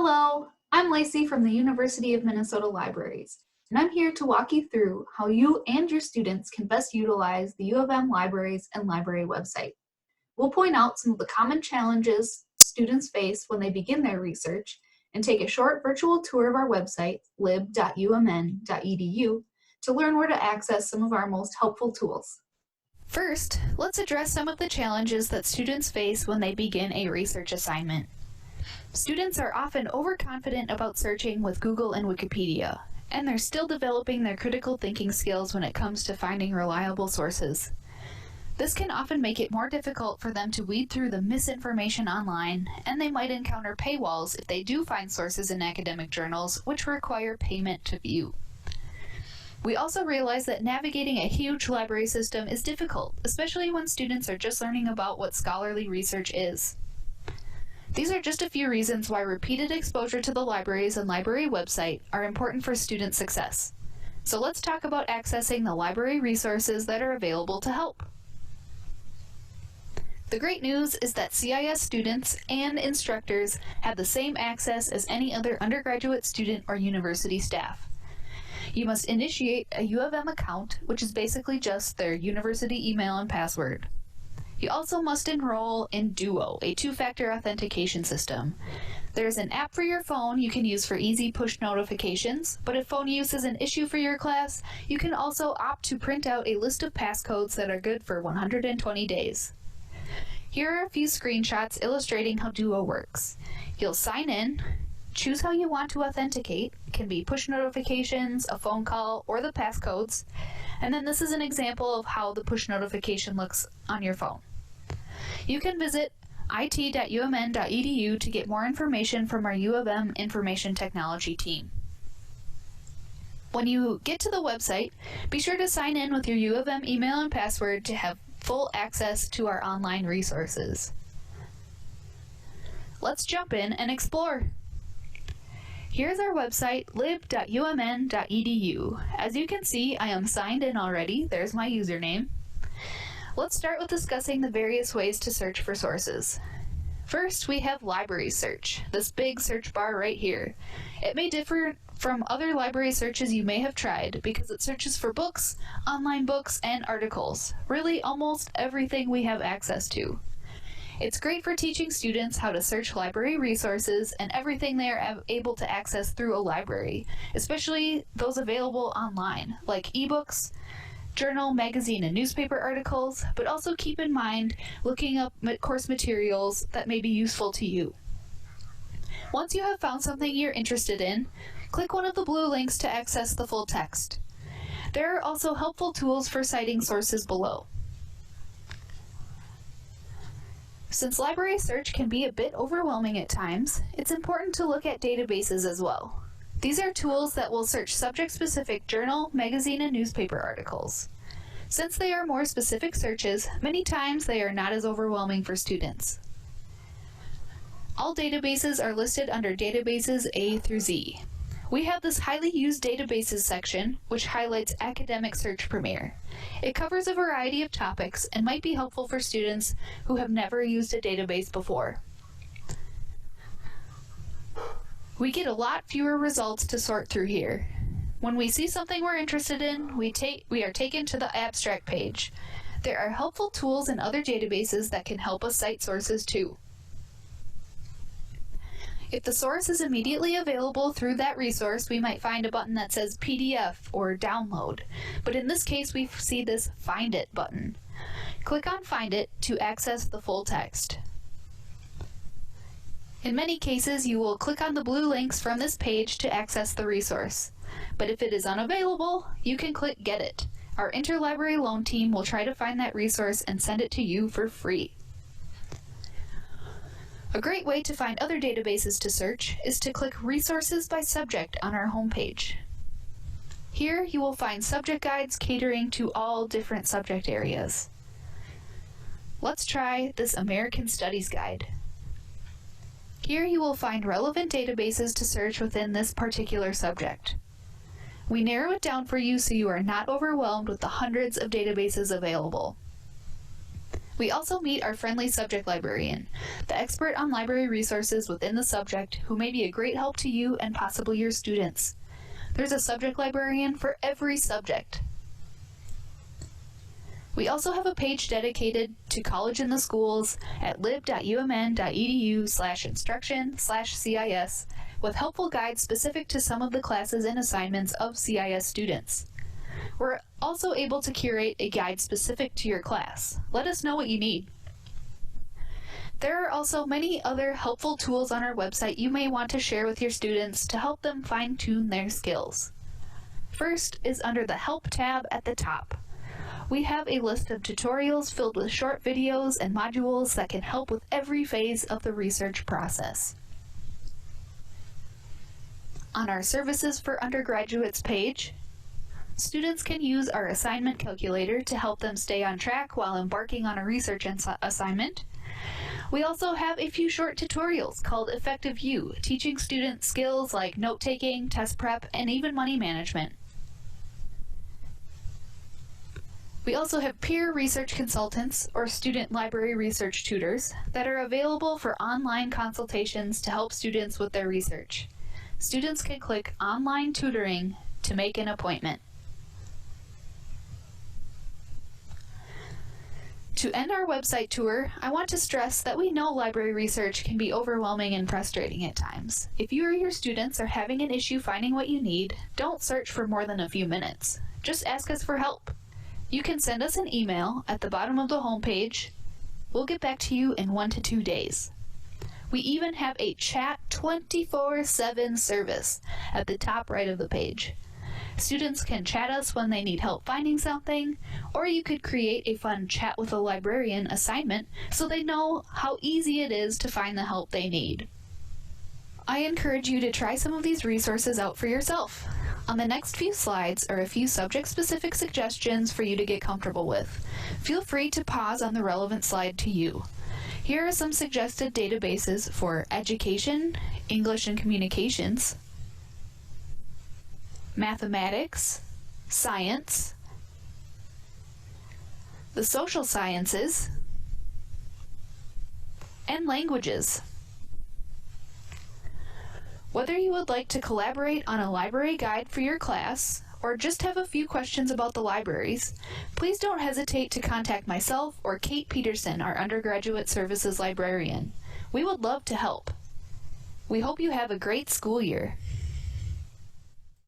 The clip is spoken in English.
Hello, I'm Lacey from the University of Minnesota Libraries, and I'm here to walk you through how you and your students can best utilize the U of M Libraries and library website. We'll point out some of the common challenges students face when they begin their research and take a short virtual tour of our website, lib.umn.edu, to learn where to access some of our most helpful tools. First, let's address some of the challenges that students face when they begin a research assignment. Students are often overconfident about searching with Google and Wikipedia, and they're still developing their critical thinking skills when it comes to finding reliable sources. This can often make it more difficult for them to weed through the misinformation online, and they might encounter paywalls if they do find sources in academic journals which require payment to view. We also realize that navigating a huge library system is difficult, especially when students are just learning about what scholarly research is. These are just a few reasons why repeated exposure to the libraries and library website are important for student success. So let's talk about accessing the library resources that are available to help. The great news is that CIS students and instructors have the same access as any other undergraduate student or university staff. You must initiate a U of M account, which is basically just their university email and password. You also must enroll in Duo, a two-factor authentication system. There's an app for your phone you can use for easy push notifications, but if phone use is an issue for your class, you can also opt to print out a list of passcodes that are good for 120 days. Here are a few screenshots illustrating how Duo works. You'll sign in, choose how you want to authenticate. It can be push notifications, a phone call, or the passcodes. And then this is an example of how the push notification looks on your phone. You can visit it.umn.edu to get more information from our U of M Information Technology team. When you get to the website, be sure to sign in with your U of M email and password to have full access to our online resources. Let's jump in and explore. Here's our website, lib.umn.edu. As you can see, I am signed in already. There's my username. Let's start with discussing the various ways to search for sources. First, we have library search, this big search bar right here. It may differ from other library searches you may have tried because it searches for books, online books, and articles. Really, almost everything we have access to. It's great for teaching students how to search library resources and everything they are able to access through a library, especially those available online, like ebooks, journal, magazine, and newspaper articles, but also keep in mind looking up course materials that may be useful to you. Once you have found something you're interested in, click one of the blue links to access the full text. There are also helpful tools for citing sources below. Since library search can be a bit overwhelming at times, it's important to look at databases as well. These are tools that will search subject-specific journal, magazine, and newspaper articles. Since they are more specific searches, many times they are not as overwhelming for students. All databases are listed under Databases A through Z. We have this highly used databases section, which highlights Academic Search Premier. It covers a variety of topics and might be helpful for students who have never used a database before. We get a lot fewer results to sort through here. When we see something we're interested in, we are taken to the abstract page. There are helpful tools in other databases that can help us cite sources too. If the source is immediately available through that resource, we might find a button that says PDF or Download, but in this case we see this Find It button. Click on Find It to access the full text. In many cases, you will click on the blue links from this page to access the resource. But if it is unavailable, you can click Get It. Our interlibrary loan team will try to find that resource and send it to you for free. A great way to find other databases to search is to click Resources by Subject on our homepage. Here you will find subject guides catering to all different subject areas. Let's try this American Studies Guide. Here you will find relevant databases to search within this particular subject. We narrow it down for you so you are not overwhelmed with the hundreds of databases available. We also meet our friendly subject librarian, the expert on library resources within the subject who may be a great help to you and possibly your students. There's a subject librarian for every subject. We also have a page dedicated to college in the schools at lib.umn.edu/instruction/CIS with helpful guides specific to some of the classes and assignments of CIS students. We're also able to curate a guide specific to your class. Let us know what you need. There are also many other helpful tools on our website you may want to share with your students to help them fine-tune their skills. First is under the Help tab at the top. We have a list of tutorials filled with short videos and modules that can help with every phase of the research process. On our Services for Undergraduates page, students can use our assignment calculator to help them stay on track while embarking on a research assignment. We also have a few short tutorials called Effective You, teaching students skills like note-taking, test prep, and even money management. We also have peer research consultants, or student library research tutors, that are available for online consultations to help students with their research. Students can click Online Tutoring to make an appointment. To end our website tour, I want to stress that we know library research can be overwhelming and frustrating at times. If you or your students are having an issue finding what you need, don't search for more than a few minutes. Just ask us for help. You can send us an email at the bottom of the homepage. We'll get back to you in 1 to 2 days. We even have a chat 24/7 service at the top right of the page. Students can chat us when they need help finding something, or you could create a fun Chat with a Librarian assignment so they know how easy it is to find the help they need. I encourage you to try some of these resources out for yourself. On the next few slides are a few subject-specific suggestions for you to get comfortable with. Feel free to pause on the relevant slide to you. Here are some suggested databases for education, English and communications, mathematics, science, the social sciences, and languages. Whether you would like to collaborate on a library guide for your class, or just have a few questions about the libraries, please don't hesitate to contact myself or Kate Peterson, our Undergraduate Services Librarian. We would love to help. We hope you have a great school year.